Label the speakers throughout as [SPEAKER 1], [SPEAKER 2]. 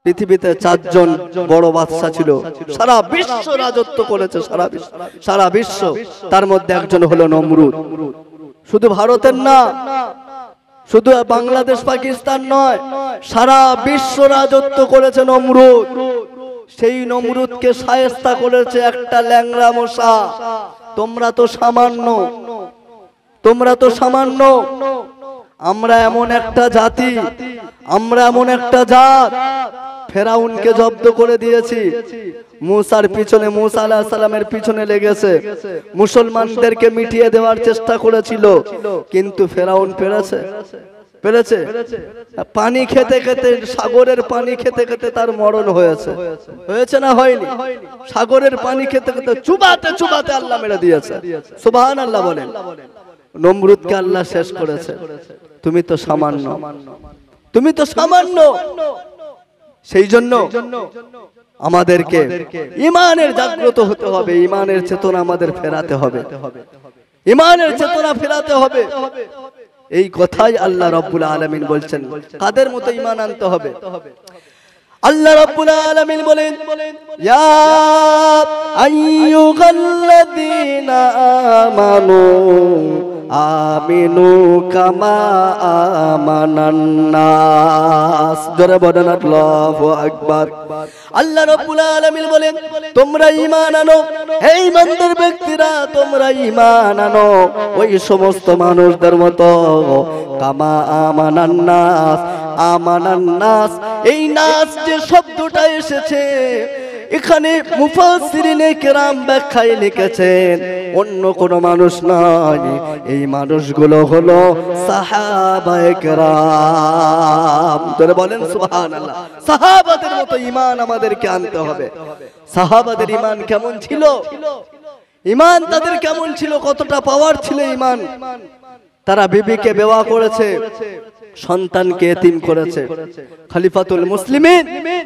[SPEAKER 1] পৃথিবীতে 4 জন বড় বাদশা ছিল, সারা বিশ্ব রাজত্ব করেছে, সারা বিশ্ব। তার মধ্যে একজন হলো নমরুদ। শুধু ভারতের না, শুধু বাংলাদেশ পাকিস্তান নয়, সারা বিশ্ব রাজত্ব করেছে নমরুদ। সেই নমরুদকে শায়েস্তা করেছে একটা ল্যাংড়া মশা। তোমরা তো সামান্য, তোমরা তো সামান্য। আমরা এমন একটা জাতি, আমরা এমন একটা জাত, ফেরাউনকে জব্দ করে দিয়েছি। মুসার পিছনে, মুসা আলাইহিস সালামের পিছনে লেগেছে, মুসলমানদেরকে মিটিয়ে দেওয়ার চেষ্টা করেছিল, কিন্তু ফেরাউন পেরেছে? পেরেছে? পানি খেতে খেতে, সাগরের পানি খেতে খেতে তার মরণ হয়েছে। হয়েছে না হয়নি? সাগরের পানি খেতে খেতে চুবাতে চুবাতে আল্লাহ মেরে দিয়েছে। সুবহানাল্লাহ বলেন। নমরুদকে আল্লাহ শেষ করেছে। তুমি তো সামান্য, তুমি তো সামান্য। সেই জন্য আমাদেরকে ঈমানের জাগ্রত হতে হবে, ঈমানের চেতনা আমাদের ফেরাতে হবে, ঈমানের চেতনা ফেরাতে হবে। এই কথাই আল্লাহ রাব্বুল আলামিন বলছেন। কাদের মতো ঈমান আনতে হবে? আল্লাহ রাব্বুল আলামিন বলেন, ইয়া আইয়ুহাল্লাযীনা আমানু আমিনু কামা আমানান নাস। জোরে বলেন আল্লাহু আকবার। আল্লাহ রাব্বুল আলামিন বলেন, তোমরা ঈমান আনো, হে ঈমানদার ব্যক্তিরা, তোমরা ঈমান আনো ওই সমস্ত মানুষদের মতো। কামা আমানান নাস, আমানান নাস, এই নাস যে শব্দটা এসেছে এখানে মুফাসসিরিনে কেরাম ব্যাখ্যায় লিখেছেন অন্য কোন মানুষ নয়, এই মানুষগুলো হলো সাহাবায়ে কেরাম। তোরা বলেন সুবহানাল্লাহ। সাহাবাদের মতো ঈমান আমাদেরকে আনতে হবে। সাহাবাদের ঈমান কেমন ছিল? ঈমান তাদের কেমন ছিল? কতটা পাওয়ার ছিল ঈমান? তারা বিবিকে বিবাহ করেছে, সন্তানকে এতিম করেছে। খলিফাতুল মুসলিমিন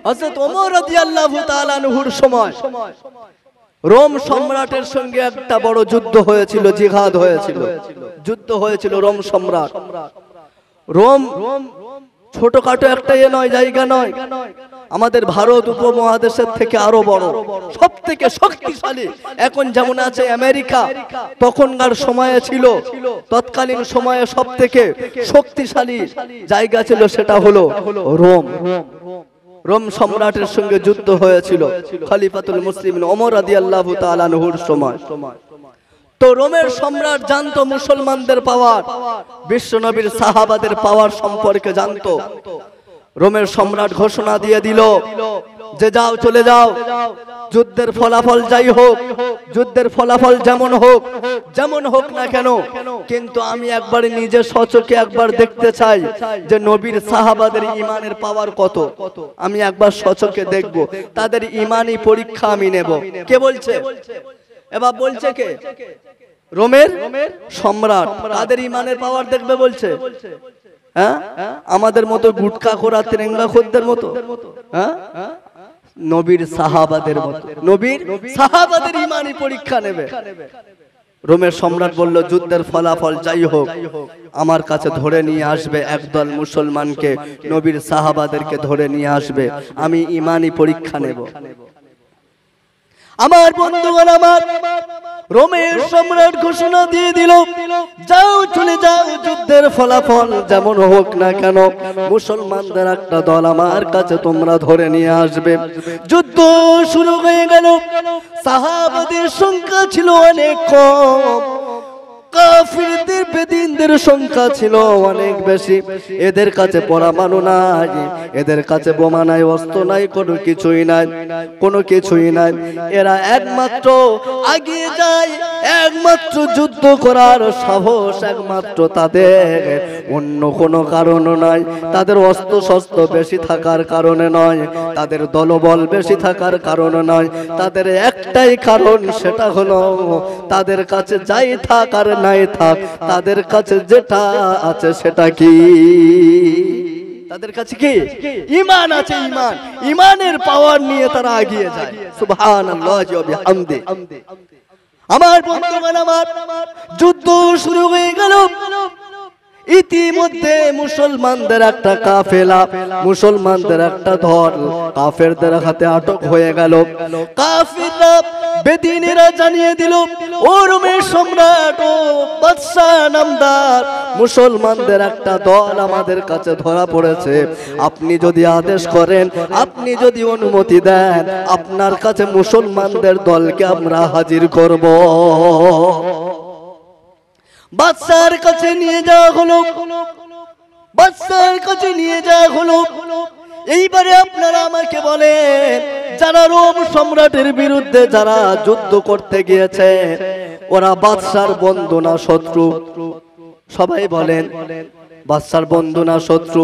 [SPEAKER 1] হযরত ওমর রাদিয়াল্লাহু তাআলা আনহুর সময় রোম সম্রাটের সঙ্গে একটা বড় যুদ্ধ হয়েছিল, জিহাদ হয়েছিল, যুদ্ধ হয়েছিল রোম সম্রাট। রোম ছোটখাটো একটা নয়, জায়গা নয়, আমাদের ভারত উপমহাদেশের থেকে আরো বড়, সব থেকে শক্তিশালী। এখন যেমন আছে আমেরিকা, তখনকার সময়ে ছিল, তৎকালীন সময়ে সব থেকে শক্তিশালী জায়গা ছিল, সেটা হলো রোম। রোম সম্রাটের সঙ্গে যুদ্ধ হয়েছিল খলিফাতুল মুসলিমিন ওমর রাদিয়াল্লাহু তাআলা আনহুর সময়। তো রোমের সম্রাট জানতো মুসলমানদের পাওয়ার, বিশ্ব নবীর সাহাবাদের পাওয়ার সম্পর্কে জানতো। রোমের সম্রাট ঘোষণা দিয়ে দিল যে যাও, চলে যাও, যুদ্ধের ফলাফল যাই হোক, যুদ্ধের ফলাফল যেমন হোক না কেন, কিন্তু আমি একবার নিজে সচক্ষে একবার দেখতে চাই যে নবীর সাহাবাদের ঈমানের পাওয়ার কত। আমি একবার সচক্ষে দেখব, তাদের ঈমানি পরীক্ষা আমি নেব। কে বলছে? এবার বলছে কে? রোমের সম্রাট তাদের ঈমানের পাওয়ার দেখবে বলছে। হ্যাঁ, আমাদের মতো গুটকা খোরা তেরেঙ্গা খোরদের মতো? হ্যাঁ, নবীর সাহাবাদের মতো, নবীর সাহাবাদের ঈমানি পরীক্ষা নেবে। রোমের সম্রাট বলল, যুদ্ধের ফলাফল যাই হোক আমার কাছে ধরে নিয়ে আসবে একদল মুসলমানকে, নবীর সাহাবাদেরকে ধরে নিয়ে আসবে, আমি ঈমানি পরীক্ষা নেব। আমার বন্ধুগণ, আমার রোমের সম্রাট ঘোষণা দিয়ে দিল, যাও, চলে যাও, যুদ্ধের ফলাফল যেমন হোক না কেন মুসলমানদের একটা দল আমার কাছে তোমরা ধরে নিয়ে আসবে। যুদ্ধ শুরু হয়ে গেল। সাহাবাদের সংখ্যা ছিল অনেক কম, কাফিরদের বেদিনদের সংখ্যা ছিল অনেক বেশি। এদের কাছে পরমাণু নাই, এদের কাছে বোমা নাই, অস্ত্র নাই, কোনো কিছুই নাই, কোনো কিছুই নাই। এরা একমাত্র এগিয়ে যায়, একমাত্র যুদ্ধ করার সাহস একমাত্র তাদের, অন্য কোনো কারণ নয়। তাদের অস্ত্র শস্ত্র বেশি থাকার কারণে নয়, তাদের দলবল বেশি থাকার কারণে নয়, তাদের একটাই কারণ, সেটা হলো তাদের কাছে যাই থাক আর নাই থাক, তাদের কাছে যেটা আছে সেটা কি? তাদের কাছে কি? ঈমান আছে। ঈমান, ঈমানের পাওয়ার নিয়ে তারা এগিয়ে যায়। সুবহানাল্লাহি ওয়া বিহামদি। আমার বন্ধুগণ, আমার যুদ্ধ শুরু হয়ে গেল। ইতিমধ্যে মুসলমানদের একটা কাফেলা, মুসলমানদের একটা দল কাফেরদের হাতে আটক হয়ে গেল। কাফিররা বেদিনীরা জানিয়ে দিল, ও রোমের সম্রাট ও বাদশা নামদার, মুসলমানদের একটা দল আমাদের কাছে ধরা পড়েছে। আপনি যদি আদেশ করেন, আপনি যদি অনুমতি দেন, আপনার কাছে মুসলমানদের দলকে আমরা হাজির করব। বাদশার কাছে নিয়ে যাওয়া হলো, বাদশার কাছে নিয়ে যাওয়া হলো। এইবারে আপনারা আমাকে বলেন, যারা রোম সম্রাটের বিরুদ্ধে যারা যুদ্ধ করতে গিয়েছে, ওরা বাদশার বন্ধু না শত্রু? সবাই বলেন, বাদশার বন্ধু না শত্রু?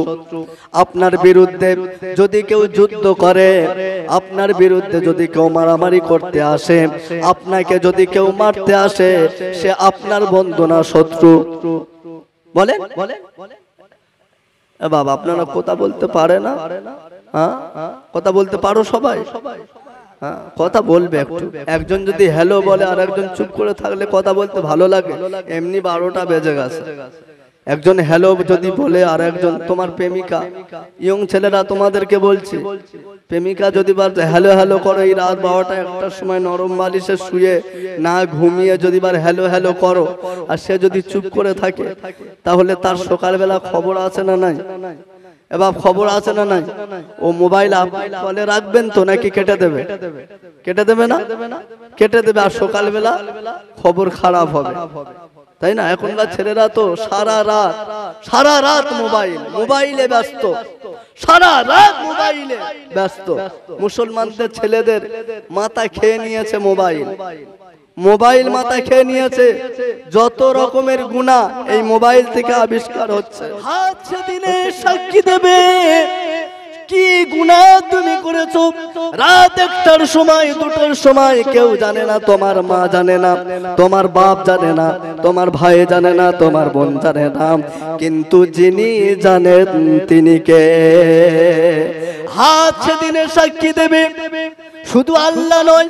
[SPEAKER 1] আপনার বিরুদ্ধে যদি কেউ যুদ্ধ করে, আপনার বিরুদ্ধে যদি কেউ মারামারি করতে আসে, আপনাকে যদি কেউ মারতে আসে, সে আপনার বন্ধু না শত্রু? বলেন বাবা, আপনারা কথা বলতে পারে না? হ্যাঁ, কথা বলতে পারো সবাই? হ্যাঁ, কথা বলবে একটু। একজন যদি হ্যালো বলে আর একজন চুপ করে থাকলে কথা বলতে ভালো লাগে? এমনি 12টা বেজে গেছে। একজন হ্যালো যদি বলে আর একজন, তোমার প্রেমিকা, ইয়ং ছেলেরা তোমাদেরকে বলছি, প্রেমিকা যদি হ্যালো হ্যালো করো, এই রাত 12টা 1টার সময় নরম বালিশে শুয়ে না ঘুমিয়ে যদি হ্যালো হ্যালো করো, আর সে যদি চুপ করে থাকে, তাহলে তার সকালবেলা খবর আছে না নাই? এবার খবর আছে না নাই? ও মোবাইল বলে রাখবেন তো নাকি কেটে দেবে? কেটে দেবে না? কেটে দেবে। আর সকালবেলা খবর খারাপ হবে, তাই না? এখনকার ছেলেরা তো সারা রাত মোবাইলে ব্যস্ত, সারা রাত মোবাইলে ব্যস্ত। মুসলমানদের ছেলেদের মাথা খেয়ে নিয়েছে মোবাইল, মোবাইল মাথা খেয়ে নিয়েছে। যত রকমের গুনাহ এই মোবাইল থেকে আবিষ্কার হচ্ছে। হাত সেদিনে সাক্ষী দেবে কি গুনাহ তুমি করেছো। রাত 1টার সময় 2টার সময় কেউ জানে না, তোমার মা জানে না, তোমার বাপ জানে না, তোমার ভাই জানে না, তোমার বোন জানে না, কিন্তু যিনি জানেন তিনি কে? হাত সেদিনে সাক্ষী দেবে। শুধু আল্লাহ নয়,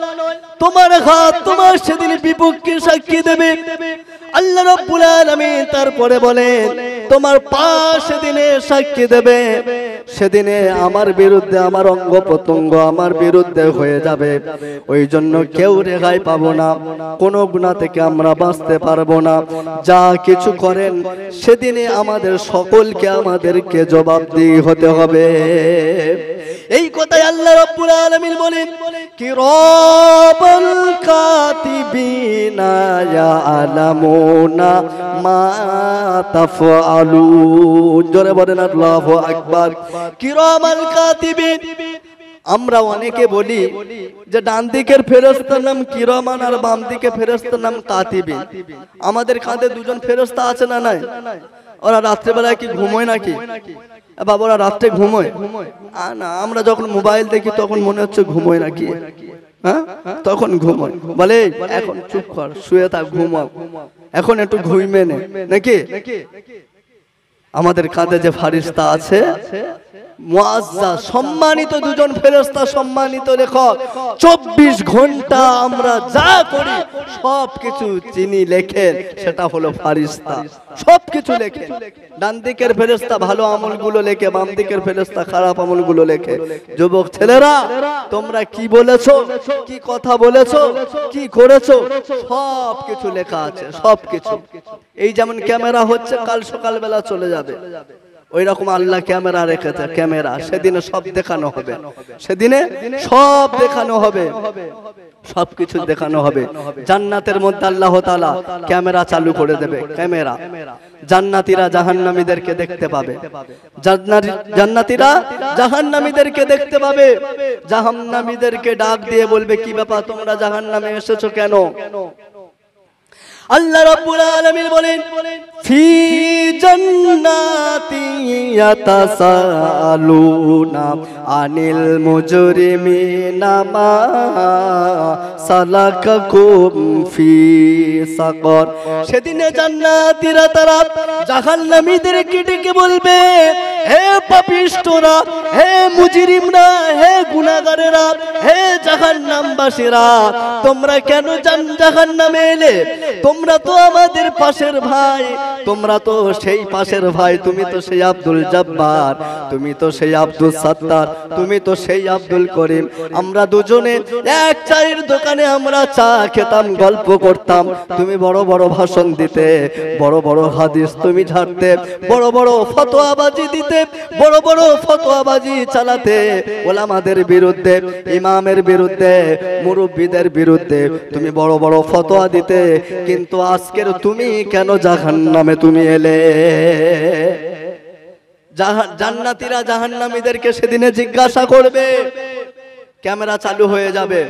[SPEAKER 1] তোমার হাত তোমার সেদিন বিপক্ষে সাক্ষী দেবে। আল্লাহ রাব্বুল আলামিন তারপরে বলেন, তোমার পা সেদিনে সাক্ষী দেবে। সেদিনে আমার বিরুদ্ধে, আমার অঙ্গ প্রত্যঙ্গ আমার বিরুদ্ধে হয়ে যাবে। ওই জন্য কেউ রেহাই পাবো না, কোনো গুনাহ থেকে আমরা বাঁচতে পারবো না। যা কিছু করেন সেদিনে আমাদের সকলকে আমাদেরকে জবাবদিহি হতে হবে। এই কথাই আল্লাহ রাব্বুল আলামিন বলেন, কিরামাল কাতিবিনা ইয়ালামুনা মা তাফআলুন। জোরে বলেন আল্লাহু আকবার। কিরামাল কাতিবিন। আমরা অনেকে বলি যে ডান দিকের ফেরেশতার নাম কিরামান আর বাম দিকে ফেরেশতার নাম কাতিবিন। আমাদের কাঁধে দুজন ফেরেশতা আছে না নাই? ওরা রাত্রেবেলায় কি ঘুমোয় নাকি? বাবারা রাত্রে ঘুমোয় না? আমরা যখন মোবাইল দেখি তখন মনে হচ্ছে ঘুমোয় নাকি? হ্যাঁ, তখন ঘুমোয়। বলে এখন চুপ কর, শুয়ে থাক, ঘুমাও, এখন একটু ঘুমিয়ে নে নাকি? আমাদের কাঁধে যে ফারিস্তা আছে, মুআজ্জাজ, সম্মানিত দুজন ফেরেশতা, সম্মানিত লেখক, 24 ঘন্টা আমরা যা করি সবকিছু যিনি লেখেন সেটা হলো ফারিস্তা। সবকিছু লেখেন। ডান দিকের ফেরেশতা ভালো আমলগুলো লেখে, বাম দিকের ফেরেশতা খারাপ আমলগুলো লেখে। যুবক ছেলেরা, তোমরা কি বলেছো, কি কথা বলেছো, কি করেছো, সবকিছু লেখা আছে, সবকিছু। এই যেমন ক্যামেরা হচ্ছে, কাল সকালবেলা চলে যাবে, ওই রকম আল্লাহ ক্যামেরা রেখেছে। ক্যামেরা সেদিনে সব দেখানো হবে, সেদিনে সব দেখানো হবে, সবকিছু দেখানো হবে। জান্নাতের মধ্যে আল্লাহ তাআলা ক্যামেরা চালু করে দেবে। ক্যামেরা, জান্নাতীরা জাহান্নামীদেরকে দেখতে পাবে, জান্নাতীরা জাহান্নামীদেরকে দেখতে পাবে। জাহান্নামীদেরকে ডাক দিয়ে বলবে, কি ব্যাপার, তোমরা জাহান্নামে এসেছো কেন? আল্লাহ রাব্বুল আলামিন বলেন, ফি জান্নাতি ইয়াতাসালুনা আনিল মুজরিমিনা মা সালাকাকুম ফি সাকর। সেদিনে জান্নাতীরা তারা জাহান্নামীদেরকে ডেকে বলবে, হে পাপিষ্ঠরা, হে মুজরিমরা, হে গুনাহগারেরা, হে জাহান্নামবাসীরা, তোমরা কেন জাহান্নামে এলে? তোমরা তো আমাদের পাশের ভাই, তোমরা তো সেই পাশের ভাই, তুমি তো সেই আব্দুল জব্বার, তুমি তো সেই আব্দুল সাত্তার, তুমি তো সেই আব্দুল করিম। আমরা দুজনে এক চায়ের দোকানে আমরা চা খেতাম, গল্প করতাম, তুমি বড় বড় ভাষণ দিতে, বড় বড় হাদিস তুমি ঝাড়তে, বড় বড় ফতোয়াবাজি দিতে, বড় বড় ফতোয়াবাজি চালাতে, ওলামাদের বিরুদ্ধে, ইমামের বিরুদ্ধে, মুরব্বিদের বিরুদ্ধে তুমি বড় বড় ফতোয়া দিতে। কিন্তু আজকের তুমি কেন জাহান্নামে তুমি এলে? জান্নাতীরা জাহান্নামীদেরকে সেদিনে জিজ্ঞাসা করবে, ক্যামেরা চালু হয়ে যাবে,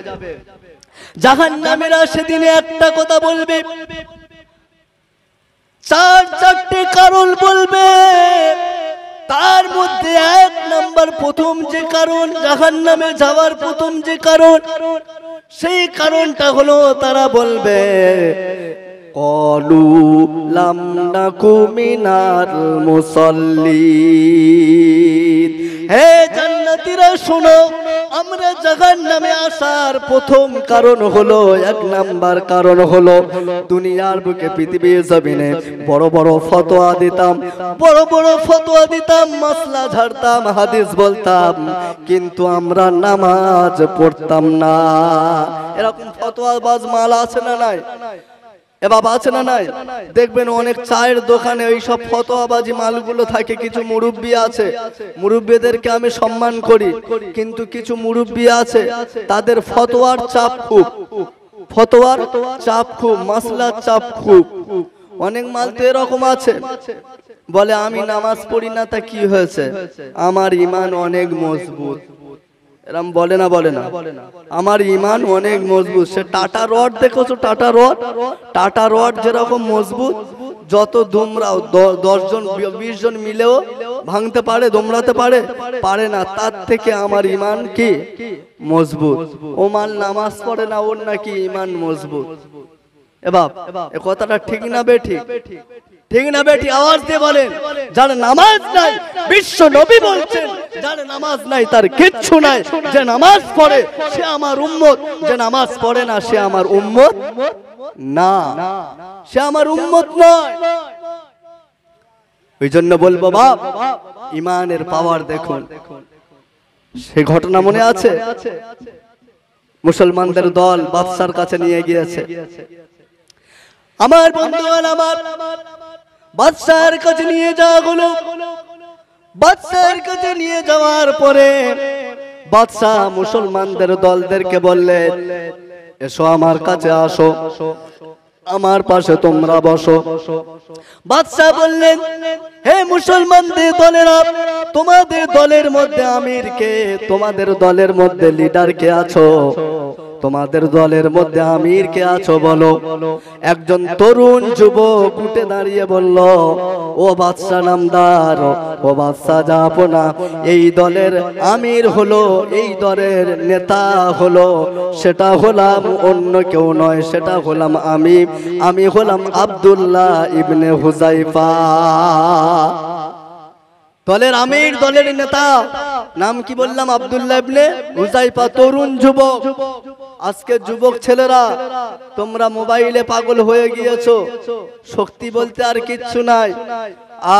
[SPEAKER 1] জাহান্নামীরা সেদিনে একটা কথা বলবে, চারটে কারণ বলবে। তার মধ্যে এক নাম্বার, প্রথম যে কারণ জাহান্নামে যাওয়ার প্রথম যে কারণ, সেই কারণটা হলো তারা বলবে ক্বালু লাম নাকু মিনাল মুসাল্লিন। হে জান্নাতীরা শোনো, আমরা জাহান্নামে আসার প্রথম কারণ হলো, এক নাম্বার কারণ হলো দুনিয়ার বুকে পৃথিবীর জমিনে বড় বড় ফতোয়া দিতাম, বড় বড় ফতোয়া দিতাম, মাসলা ঝাড়তাম, হাদিস বলতাম, কিন্তু আমরা নামাজ পড়তাম না। এরকম ফতোয়াবাজ মাল আছে না নাই? এ বাবা আছে না নাই? দেখবেন অনেক চায়ের দোকানে ওই সব ফতোয়াবাজি মালগুলো থাকে। কিছু মুরব্বি আছে, মুরব্বিদেরকে আমি সম্মান করি, কিন্তু কিছু মুরব্বি আছে তাদের ফতোয়ার চাপ খুব, ফতোয়ার চাপ খুব, মাসলার চাপ খুব। অনেক মাল তো এরকম আছে, বলে আমি নামাজ পড়ি না, তা কি হয়েছে, আমার ঈমান অনেক মজবুত। এরকম বলে না, বলে না, আমার ঈমান অনেক মজবুত। সে টাটা রড দেখেছো, টাটা রড, টাটা রড যেরকম মজবুত, যত দুমরাও 10 জন 20 জন মিলেও ভাঙতে পারে, দোমরাতে পারে, পারে না, তার থেকে আমার ঈমান কি মজবুত। ও মাল নামাজ পড়ে না, ওর নাকি ঈমান মজবুত। এ বাপ, এ কথাটা ঠিক না বেঠিক? ঠিক না বেঠিক? আওয়াজ দিয়ে বলেন। যার নামাজ নাই, বিশ্ব নবী বলছেন যার নামাজ নাই তার কিচ্ছু নাই। যে নামাজ পড়ে সে আমার উম্মত, যে নামাজ পড়ে না সে আমার উম্মত না, সে আমার উম্মত নয়। ওই জন্য বলবো বাপ, ইমানের পাওয়ার দেখুন। সে ঘটনা মনে আছে, মুসলমানদের দল বাদশার কাছে নিয়ে গিয়েছে। আমার বন্ধুগণ, আমার বাদশার কাছে নিয়ে যাওয়া হলো। বাদশার কাছে নিয়ে যাওয়ার পরে বাদশাহ মুসলমানদের দলদেরকে বললেন, এসো আমার কাছে আসো, আমার পাশে তোমরা বসো। বাদশাহ বললেন, হে মুসলমানদের দলেরা, তোমাদের দলের মধ্যে আমির কে, তোমাদের দলের মধ্যে লিডার কে আছো, তোমাদের দলের মধ্যে আমির কে আছো বলো। একজন তরুণ যুবক উঠে দাঁড়িয়ে বলল, ও বাদশা নামদার, ও বাদশা জাহাপনা, এই দলের আমির হলো, এই দলের নেতা হলো, সেটা হলাম অন্য কেউ নয়, সেটা হলাম আমি, আমি হলাম আব্দুল্লাহ ইবনে হুযায়ফা। দলের আমির, দলের নেতা, নাম কি বললাম? আব্দুল্লাহ ইবনে হুযায়ফা। তরুণ যুবক। আজকে যুবক ছেলেরা তোমরা মোবাইলে পাগল হয়ে গিয়েছো, শক্তি বলতে আর কিচ্ছু নাই।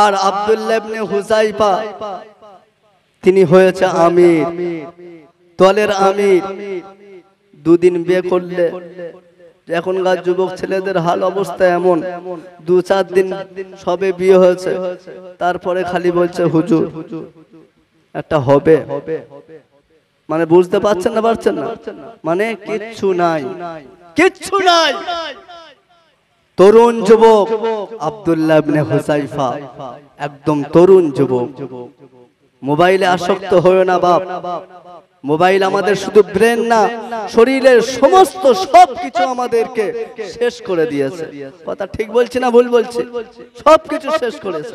[SPEAKER 1] আর আব্দুল্লাহ ইবনে হুযায়ফা তিনি হয়েছে আমির, দলের আমির। দুদিন বিয়ে করলে, এখনকার যুবক ছেলেদের হাল অবস্থা এমন, 2-4 দিন সবে বিয়ে হয়েছে, তারপরে খালি বলছে হুজুর একটা হবে। মানে বুঝতে পারছেন না, পারছেন না, মানে কিচ্ছু নাই, কিচ্ছু নাই। তরুণ যুবক আব্দুল্লাহ ইবনে হুযায়ফা, একদম তরুণ যুবক। মোবাইলে আসক্ত হয়ো না বাপ। মোবাইল আমাদের শুধু ব্রেন না, শরীরের সমস্ত সবকিছু আমাদেরকে শেষ করে দিয়েছে। কথা ঠিক বলছি না ভুল বলছি? সবকিছু শেষ করেছে।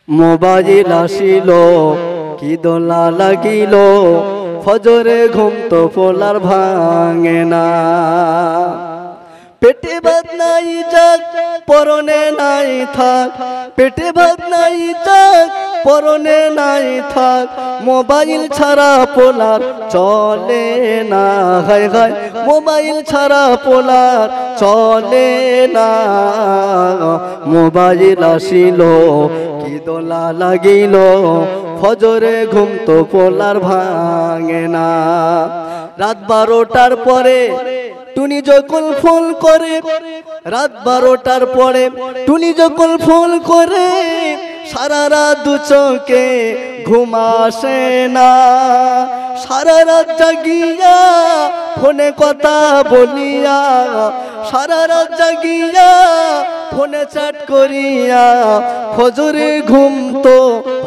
[SPEAKER 1] মোবাইল আসিল, কি দোলা লাগিল, ফজরে ঘুম তো পোলার ভাঙে না। পেটে ভাত নাই যাক, পরনে নাই থাক, পেটে ভাত নাই যাক, পরনে নাই থাক মোবাইল ছাড়া পোলার চলে না, হায় হায় মোবাইল ছাড়া পোলার চলে না। মোবাইল আসিল কি দোলা লাগিল, ফজরে ঘুম তো পোলার ভাঙে না। রাত 12টার পরে টুনি যখন ফোন করে, রাত 12টার পরে টুনি যখন ফোন করে, সারা রাত দু চোখে ঘুম আসে না। সারা রাত জাগিয়া ফোনে কথা বলিয়া, সারা রাত জাগিয়া ফোনে চ্যাট করিয়া, ফজরে ঘুম তো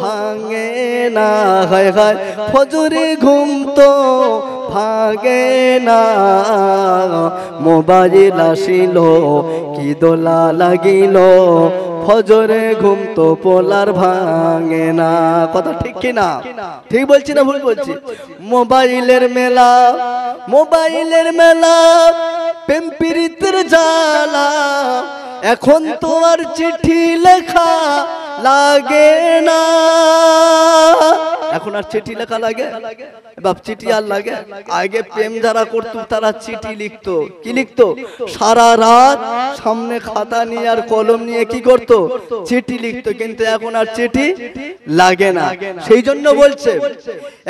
[SPEAKER 1] ভাঙে না, হায় হায় ফজরে ঘুম তো ভাঙে না। মোবাইল আসিল কি দোলা লাগিল, ফজরে ঘুম তো পোলার ভাঙে না। কথা ঠিক কি না? ঠিক বলছি না ভুল বলছি? মোবাইলের মেলা, মোবাইলের মেলা, প্রেম প্রীতির জ্বালা, এখন তো আর চিঠি লেখা লাগে না। এখন আর চিঠি লেখা লাগে? বাপ চিঠি আর লাগে? আগে প্রেম যারা করতো তারা চিঠি লিখতো। কি লিখতো? সারা রাত সামনে খাতা নিয়ে আর কলম নিয়ে কি করতো? চিঠি লিখতো। কিন্তু এখন আর চিঠি লাগে না। সেই জন্য বলছে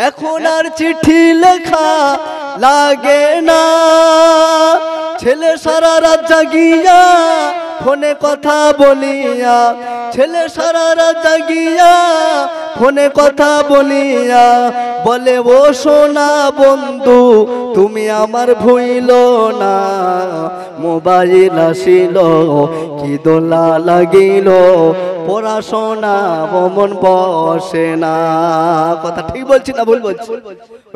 [SPEAKER 1] এখন আর চিঠি লেখা লাগে না। ছেলে সারা রাত জাগিয়া ফোনে কথা বলিয়া, ছেলে সারা রাত জাগিয়া ফোনে কথা বলিয়া, বলে ও সোনা বন্ধু তুমি আমার ভুইল না। মোবাইল আসিল কি দোলা লাগিল, পড়াশোনা মন বসে না। কথা ঠিক বলছি না ভুল বলছি?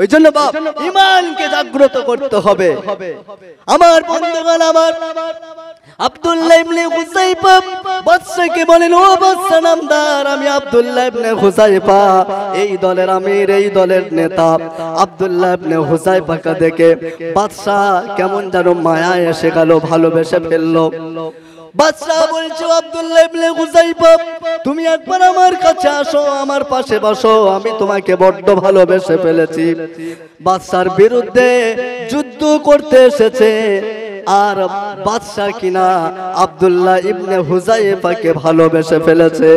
[SPEAKER 1] ওই জন্য বাপ ঈমানকে জাগ্রত করতে হবে। আমার বন্ধুগণ, আমার আব্দুল্লাহ ইবনে হুযাইফা বাদশাকে বলেন, ও বাদশা নামদার, আমি আব্দুল্লাহ ইবনে হুযাইফা, এই দলের আমির, এই দলের নেতা। আব্দুল্লাহ ইবনে হুযাইফাকে দেখে বাদশা কেমন যেন মায়া এসে গেল, ভালোবেসে ফেললো। বাদশা বলছে, আব্দুল্লাহ ইবনে হুযাইফা তুমি একবার আমার কাছে আসো, আমার পাশে বসো, আমি তোমাকে বড্ড ভালোবেসে ফেলেছি। বাদশার বিরুদ্ধে যুদ্ধ করতে এসেছে, আর বাদশা কিনা আব্দুল্লাহ ইবনে হুযাইফাকে ভালোবেসে ফেলেছে।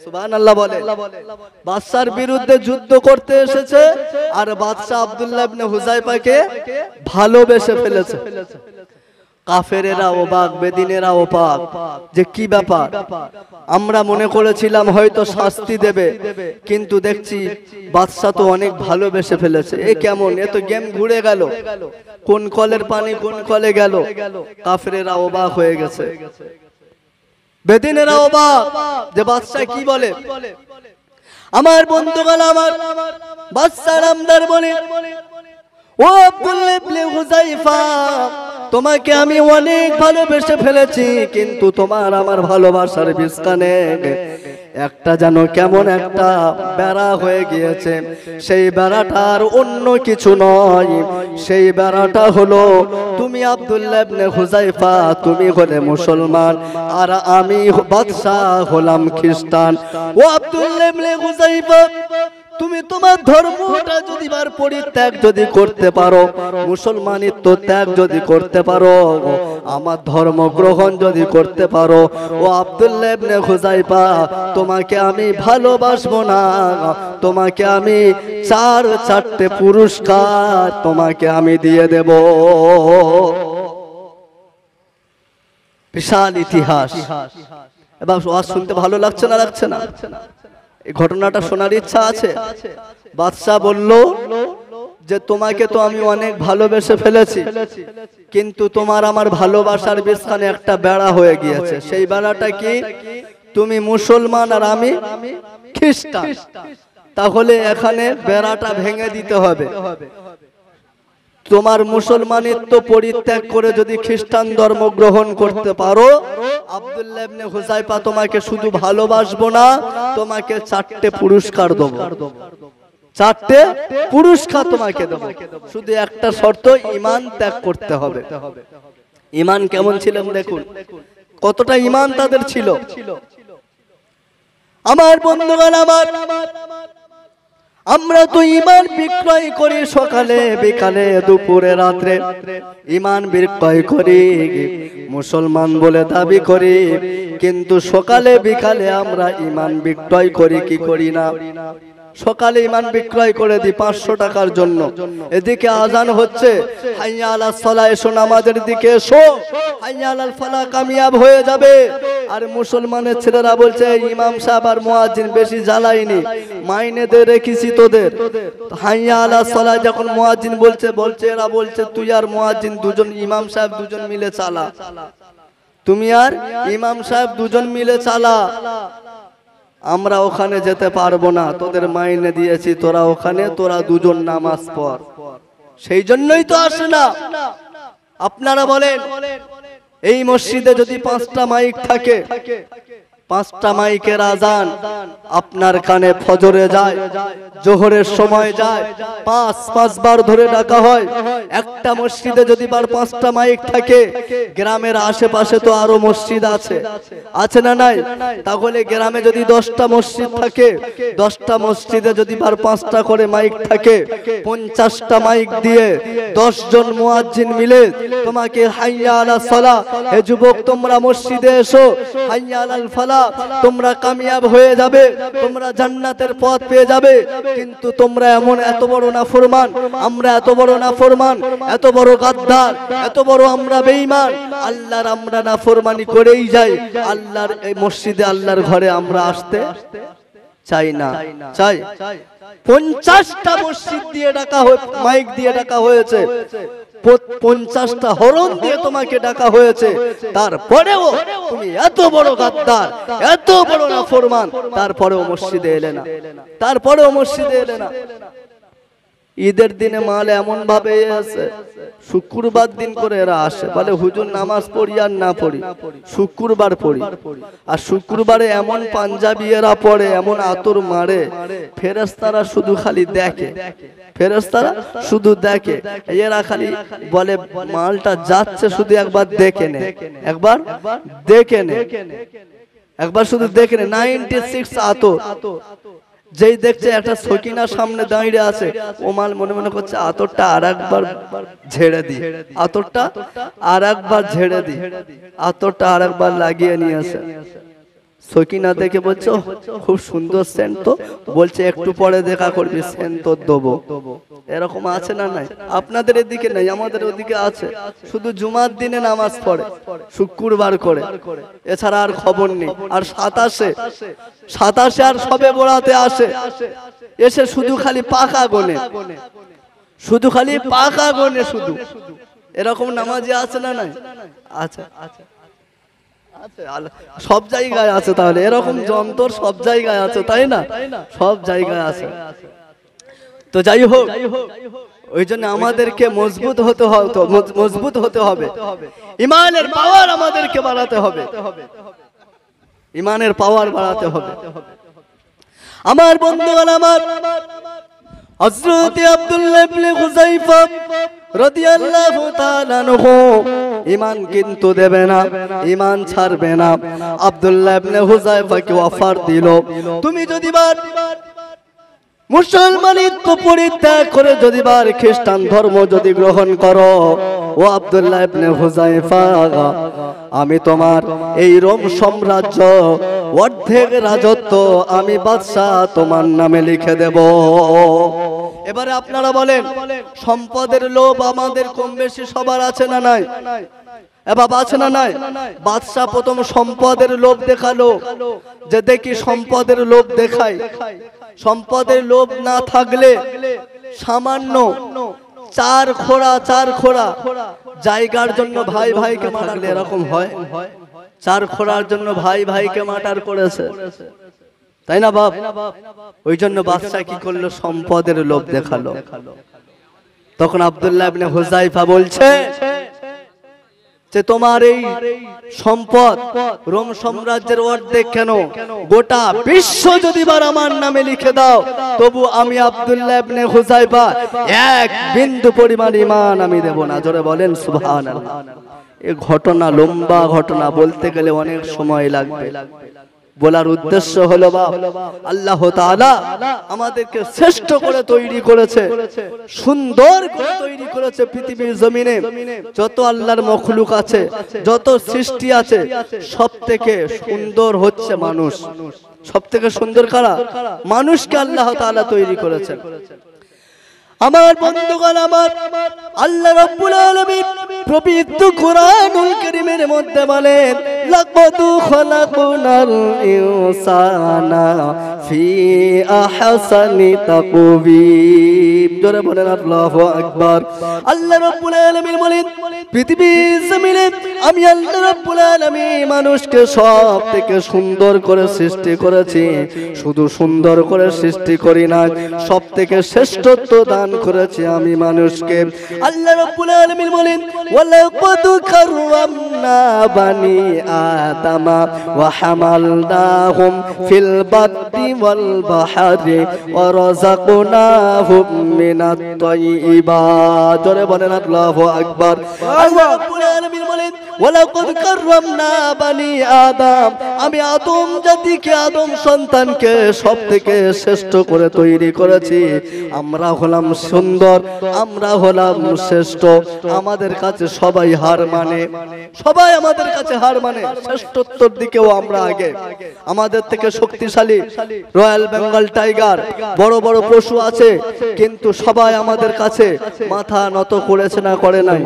[SPEAKER 1] সুবহানাল্লাহ বলে। বাদশার বিরুদ্ধে যুদ্ধ করতে এসেছে, আর বাদশা আব্দুল্লাহ ইবনে হুযাইফাকে ভালোবেসে ফেলেছে। কাফেরেরা অবাক, বেদিনেরা অবাক যে কি ব্যাপার। আমরা মনে করেছিলাম হয়তো শাস্তি দেবে, কিন্তু দেখছি বাদশা তো অনেক ভালোবেসে ফেলেছে। এ কেমন? এ তো গেম ঘুরে গেল, কোন কলের পানি কোন কলে গেল। কাফেরেরা অবাক হয়ে গেছে, বেদিনেরা অবাক যে বাদশা কি বলে। আমার বন্ধুগণ, আমার বাদশা নামদার বলে, ও আব্দুল্লাহ ইবনে হুযাইফা তোমাকে আমি অনেক ভালোবেসে ফেলেছি, কিন্তু তোমার আমার ভালোবাসার বিস্কানে একটা যেন কেমন একটা বেড়া হয়ে গিয়েছে। সেই বেড়াটার অন্য কিছু নয়, সেই বেড়াটা হলো তুমি আব্দুল্লাহ ইবনে হুযাইফা তুমি হলে মুসলমান, আর আমি বাদশা হলাম খ্রিস্টান। ও আব্দুল্লাহ ইবনে হুযাইফা তুমি তোমার ধর্মটা যদি পরিত্যাগ যদি করতে পারো, মুসলমানিত্ব ত্যাগ যদি করতে পারো, আমার ধর্ম গ্রহণ যদি করতে পারো, ও আব্দুল্লাহ ইবনে হুযাইফা তোমাকে আমি ভালোবাসবো না, তোমাকে আমি চারটে পুরস্কার তোমাকে আমি দিয়ে দেব। বিশাল ইতিহাস। এবার ওয়াজ শুনতে ভালো লাগছে না? লাগছে না? এই ঘটনাটা শোনার ইচ্ছা আছে? বাদশা বলল যে তোমাকে তো আমি অনেক ভালোবেসে ফেলেছি, কিন্তু তোমার আমার ভালোবাসার বিস্তানে একটা বেড়া হয়ে গিয়েছে। সেই বেড়াটা কি? তুমি মুসলমান আর আমি খ্রিস্টান। তাহলে এখানে বেড়াটা ভেঙে দিতে হবে। তোমার মুসলমানিত্ব পরিত্যাগ করে যদি খ্রিস্টান ধর্ম গ্রহণ করতে পারো, আব্দুল্লাহ ইবনে হুযাইফা তোমাকে শুধু ভালোবাসবো না, তোমাকে চারটে পুরস্কার দেব। চারটে পুরস্কার তোমাকে দেব, শুধু একটা শর্ত, ঈমান ত্যাগ করতে হবে। ঈমান কেমন ছিল দেখুন, কতটা ঈমান তাদের ছিল। আমার বন্ধুগণ আমার, আমরা তো ঈমান বিক্রয় করি সকালে বিকালে দুপুরে রাত্রে, ঈমান বিক্রয় করি, মুসলমান বলে দাবি করি, কিন্তু সকালে বিকালে আমরা ঈমান বিক্রয় করি কি করি না? সকালে ঈমান বিক্রয় করে দিই 500 টাকার জন্য, এদিকে আজান হচ্ছে, হাইয়া আলাস সালাহ, এসো নামাজের দিকে এসো, হাইয়া আলাল ফালাহ, কামিয়াব হয়ে যাবে। আর মুসলমানের ছেলেরা বলছে ইমাম সাহেব আর মুয়াজ্জিন বেশি জ্বালাইনি, মাইনে দিয়ে রেখেছি তোদের। হাইয়া আলাস সালাহ যখন মুয়াজ্জিন বলছে এরা বলছে তুই আর মুয়াজ্জিন দুজন, ইমাম সাহেব দুজন মিলে চালা, তুমি আর ইমাম সাহেব দুজন মিলে চালা, আমরা ওখানে যেতে পারবো না, তোদের মাইনে দিয়েছি, তোরা ওখানে, তোরা দুজন নামাজ পড়। সেই জন্যই তো আসে না। আপনারা বলেন এই মসজিদে যদি 5টা মাইক থাকে, 5টা মাইকের আজান আপনার কানে ফজরে যায়, জোহরের সময় যায়, 5 বার ধরে ডাকা হয়। একটা মসজিদে যদি 5টা মাইক থাকে, গ্রামের আশেপাশে তো আরো মসজিদ আছে না নাই? তাহলে গ্রামে যদি 10টা মসজিদ থাকে, 10টা মসজিদে যদি 5টা করে মাইক থাকে, 50টা মাইক দিয়ে 10 জন মুয়াজ্জিন মিলে তোমাকে হাইয়া আলাস সালাহ, হে যুবক তোমরা মসজিদে এসো, হাইয়া আলাল ফালাহ, তোমরা কামিয়াব হয়ে যাবে, তোমরা জান্নাতের পথ পেয়ে যাবে। কিন্তু তোমরা এমন এত বড় নাফরমান, আমরা এত বড় নাফরমান, এত বড় গাদ্দার, এত বড় আমরা বেঈমান, আল্লাহর আমরা নাফরমানি করেই যাই। আল্লাহর এই মসজিদে, আল্লাহর ঘরে আমরা আসতে চাই না। চাই 50টা মসজিদ দিয়ে ডাকা হয়, মাইক দিয়ে ডাকা হয়েছে, 50টা হরন দিয়ে তোমাকে ডাকা হয়েছে, তারপরেও তুমি এত বড় গাদ্দার, এত বড় নাফরমান, তারপরেও মসজিদে এলে না, তারপরেও মসজিদে এলে না। ঈদের দিনে মাল এমন ভাবে আছে, শুক্রবার দিন করে এরা আসে, বলে হুজুর নামাজ পড়ি আর না পড়ি, শুক্রবার পড়ি। আর শুক্রবারে এমন পাঞ্জাবি এরা পড়ে, এমন আতর মারে, ফেরেশতারা শুধু খালি দেখে, ফেরেশতারা শুধু দেখে, এরা খালি বলে মালটা যাচ্ছে, শুধু একবার দেখে নে, একবার দেখে নে, একবার শুধু দেখে নে। 96 আতর, যেই দেখছে একটা সকিনা সামনে দাঁড়িয়ে আছে, ও মাল মনে মনে করছে আতরটা আর একবার ঝেড়ে দি, আতরটা আর একবার ঝেড়ে দি, আতরটা আর একবার লাগিয়ে নিয়েছে। সকিনা দেখে বলছো খুব সুন্দর সেন্ট তো, বলছে একটু পরে দেখা করবি, সেন্ট তো দেবো। এরকম আছে না নাই? আপনাদের এদিকে নাই, আমাদের ওদিকে আছে। শুধু জুমার দিনে নামাজ পড়ে, শুক্রবার করে, এছাড়া আর খবর নেই। আর 27-এ আর সবে বরাতে আসে, এসে শুধু খালি পাকা গোনে, শুধু খালি পাকা গোনে, শুধু। এরকম নামাজি আছে না নাই? আচ্ছা, সব জায়গায় আছে। তাহলে এরকম যন্ত্র সব জায়গায় আছে, তাই না? সব জায়গায় আছে। তো যাই হোক, ওই জন্য আমাদেরকে মজবুত হতে হবে, ঈমানের পাওয়ার আমাদেরকে বাড়াতে হবে, ঈমানের পাওয়ার বাড়াতে হবে। আমার বন্ধুগণ আমার, হযরত আব্দুল্লাহ ইবনে হুযায়ফা রাদিয়াল্লাহু তাআলা আনহু ঈমান কিন্তু দেবে না, ঈমান ছাড়বে না। আব্দুল্লাহ ইবনে হুযায়ফাকে অফার দিল, তুমি যদি মুসলমানিত্ব পরিত্যাগ করে যদি খ্রিস্টান ধর্ম যদি গ্রহণ করো, ও আব্দুল্লাহ ইবনে হুযায়ফা, আমি তোমার এই রোম সাম্রাজ্য অর্ধেক রাজত্ব আমি বাদশাহ তোমার নামে লিখে দেব। এবারে আপনারা বলেন, সম্পদের লোভ আমাদের কম বেশি সবার আছে না নাই? এবার আছে না নাই? বাদশাহ প্রথম সম্পদের লোভ দেখালো, যে দেখি সম্পদের লোভ দেখাই। সম্পদের লোভ না থাকলে সামান্য 4 খোড়া জায়গার জন্য ভাই ভাইকে মারলে এরকম হয়? 4 খোড়ার জন্য ভাই ভাইকে মার্ডার করেছে, তাই না বাপ? ওই জন্য বাদশা কি করলো? সম্পদের লোভ দেখালো। তখন আব্দুল্লাহ ইবনে হুযায়ফা বলছে যে তোমার এই সম্পদ রোম সাম্রাজ্যের অর্ধেক কেন, গোটা বিশ্ব যদি আমার নামে লিখে দাও, তবু আমি আব্দুল্লাহ ইবনে হুযায়ফা 1 বিন্দু পরিমাণ ঈমান আমি দেব না। জোরে বলেন সুবহানাল্লাহ। এই ঘটনা লম্বা ঘটনা, বলতে গেলে অনেক সময় লাগবে। বলার উদ্দেশ্য হলো বাপ, আল্লাহ তাআলা আমাদেরকে শ্রেষ্ঠ করে তৈরি করেছে, সুন্দর করে তৈরি করেছে। পৃথিবীর জমিনে যত আল্লাহর মখলুক আছে, যত সৃষ্টি আছে, সবথেকে সুন্দর হচ্ছে মানুষ। সবথেকে সুন্দর কারা? মানুষকে আল্লাহ তাআলা তৈরি করেছেন। আমার বন্ধুগণ, আমার আল্লাহ রাব্বুল আলামিন পবিত্র কোরআনুল কারীমের মধ্যে বলেন, লাকাদ খালাকনাল ইনসানা ফি আহসানি তাকওয়িম। জোরে বলেন আল্লাহু আকবার। আল্লাহ রাব্বুল আলামিন বলেন, পৃথিবীর জমিনে আমি আল্লাহ রাব্বুল আলামিন মানুষকে সবথেকে সুন্দর করে সৃষ্টি করেছি। শুধু সুন্দর করে সৃষ্টি করি না, সবথেকে শ্রেষ্ঠত্ব দান করেছি আমি মানুষকে। আল্লাহ রাব্বুল আলামিন বলেন, ওয়ালাকাদ কাররামনা বানি আদামা ওয়া হামালনাহুম ফিল বাররি ওয়াল বাহরি ওয়া রাযাকনাহুম মিনাত তাইয়্যিবাত। জোরে বলেন আল্লাহু আকবার। আল্লাহ রাব্বুল আলামিন বলেন, ওয়ালাকাদ কাররামনা বানি আদম, আমি আদম জাতিকে, আদম সন্তানকে সবথেকে শ্রেষ্ঠ করে তৈরি করেছি। আমরা হলাম সুন্দর, আমরা হলাম শ্রেষ্ঠ। আমাদের কাছে সবাই হার মানে, সবাই আমাদের কাছে হার মানে। শ্রেষ্ঠত্বর দিকেও আমরা আগে। আমাদের থেকে শক্তিশালী রয়্যাল বেঙ্গল টাইগার, বড় বড় পশু আছে, কিন্তু সবাই আমাদের কাছে মাথা নত করেছে না করে নাই?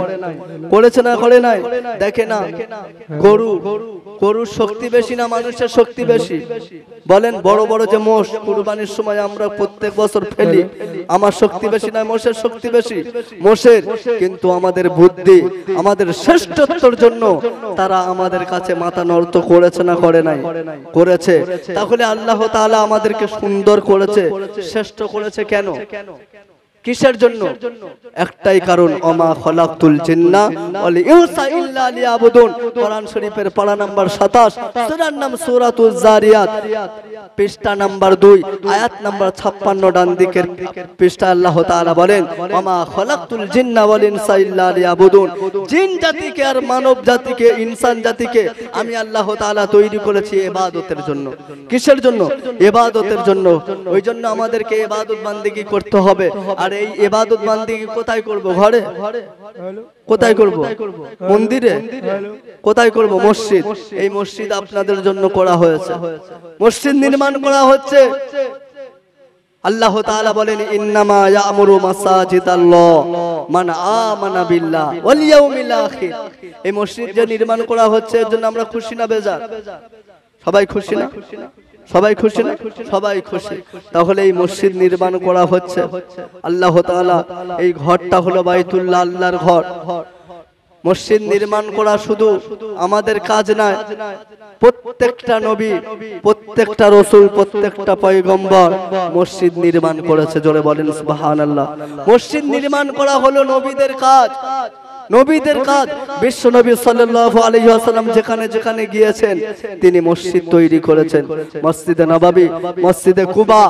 [SPEAKER 1] করেছে না করে নাই? দেখে না, গরুর শক্তি বেশি না মানুষের শক্তি বেশি? বলেন, বড় বড় যে মোষ কুরবানির সময় আমরা প্রত্যেক বছর ফেলি, আমার শক্তি বেশি না মোষের শক্তি বেশি? মোষের। কিন্তু আমাদের বুদ্ধি, আমাদের শ্রেষ্ঠত্বের জন্য তারা আমাদের কাছে মাথা নত করেছে না করে নাই? করেছে। তাহলে আল্লাহ তাআলা আমাদেরকে সুন্দর করেছে, শ্রেষ্ঠ করেছে কেন? কিসের জন্য? একটাই কারণ, ওমা খালাকতুল জিন্না ওয়াল ইনসা ইল্লা লিয়াবুদুন। কোরআন শরীফের পারা নাম্বার 27, সূরার নাম সূরাতুজ জারিয়াত, পৃষ্ঠা নাম্বার 2, আয়াত নাম্বার 56, ডান দিকের পৃষ্ঠা। আল্লাহ তাআলা বলেন, ওমা খালাকতুল জিন্না ওয়াল ইনসা ইল্লা লিয়াবুদুন। জিন জাতিকে আর মানব জাতিকে, ইনসান জাতিকে আমি আল্লাহ তাআলা তৈরি করেছি ইবাদতের জন্য। কিসের জন্য? ইবাদতের জন্য। ওই জন্য আমাদেরকে ইবাদত বান্দেগি করতে হবে। আর এই ইবাদত বান্দেগি কোথায় করব? ঘরে? কোথায় করব? মন্দিরে? কোথায় করব? মসজিদ। এই মসজিদ আপনাদের জন্য করা হয়েছে, মসজিদ নির্মাণ করা হচ্ছে। আল্লাহ তাআলা বলেন, ইন্নামা ইয়ামুরু মাসাজিদাল্লাহ মান আমানা বিল্লাহ ওয়াল ইয়াউমিল আখির। এই মসজিদ যে নির্মাণ করা হচ্ছে, এর জন্য আমরা খুশি না বেজার? সবাই খুশি না? সবাই খুশি না? সবাই খুশি। তাহলে এই মসজিদ নির্মাণ করা হচ্ছে। আল্লাহ তাআলা, এই ঘরটা হলো বাইতুল্লাহ, আল্লাহর ঘর। মসজিদ নির্মাণ করা শুধু আমাদের কাজ নয়, প্রত্যেকটা নবী, প্রত্যেকটা রাসূল, প্রত্যেকটা পয়গম্বর মসজিদ নির্মাণ করেছে। জোরে বলেন সুবহানাল্লাহ। মসজিদ নির্মাণ করা হলো নবীদের কাজ, নবীদের কাজ। বিশ্ব নবী সাল্লাল্লাহু আলাইহি ওয়াসাল্লাম যেখানে যেখানে গিয়েছেন, তিনি মসজিদ তৈরি করেছেন। মসজিদে নববী, মসজিদে কুবা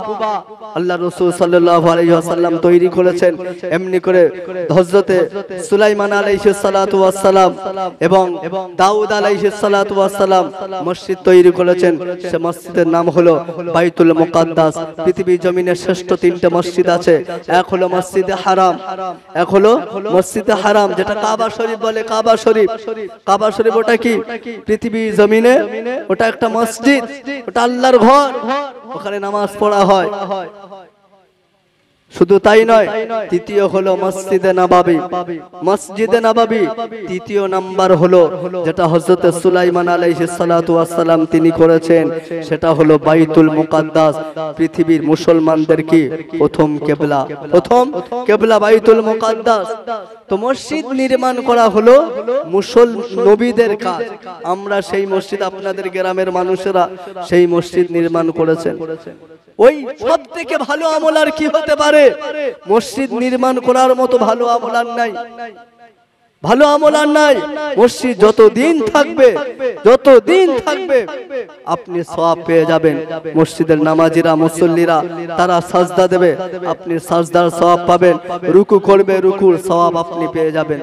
[SPEAKER 1] আল্লাহ রাসূল সাল্লাল্লাহু আলাইহি ওয়াসাল্লাম তৈরি করেছেন। এমনি করে হযরতে সুলাইমান আলাইহিস সালাতু ওয়াস সালাম এবং দাউদ আলাইহিস সালাতু ওয়াস সালাম মসজিদ তৈরি করেছেন। সে মসজিদের নাম হলো বাইতুল মুকাদ্দাস। পৃথিবীর জমিনে শ্রেষ্ঠ তিনটে মসজিদ আছে। এক হলো মসজিদে হারাম, এক হলো মসজিদে হারাম, যেটা কাবা শরীফ বলে। কাবা শরীফ, কাবা শরীফ ওটা কি? পৃথিবীর জমিনে ওটা একটা মসজিদ, ওটা আল্লাহর ঘর, ওখানে নামাজ পড়া হয়। শুধু তাই নয়, তৃতীয় হলো মসজিদে নববী। মসজিদে নববী তৃতীয় নাম্বার হলো যেটা হযরত সুলাইমান আলাইহিস সালাতু ওয়াস সালাম তিনি করেছেন, সেটা হলো বাইতুল মুকাদ্দাস। পৃথিবীর মুসলমানদের কি প্রথম কিবলা, প্রথম কিবলা বাইতুল মুকাদ্দাস। তো মসজিদ নির্মাণ করা হলো নবীদের কাজ। আমরা সেই মসজিদ, আপনাদের গ্রামের মানুষেরা সেই মসজিদ নির্মাণ করেছেন। ওই সব থেকে ভালো আমল আর কি হতে পারে? মসজিদ নির্মাণ করার মতো ভালো আমল আর নাই, ভালো আমল আর নাই। মসজিদ যতদিন থাকবে, যতদিন থাকবে আপনি সওয়াব পেয়ে যাবেন। মসজিদের নামাজিরা, মুসল্লিরা তারা সাজদা দেবে, আপনি সাজদার সওয়াব পাবেন। রুকু করবে, রুকুর সওয়াব আপনি পেয়ে যাবেন।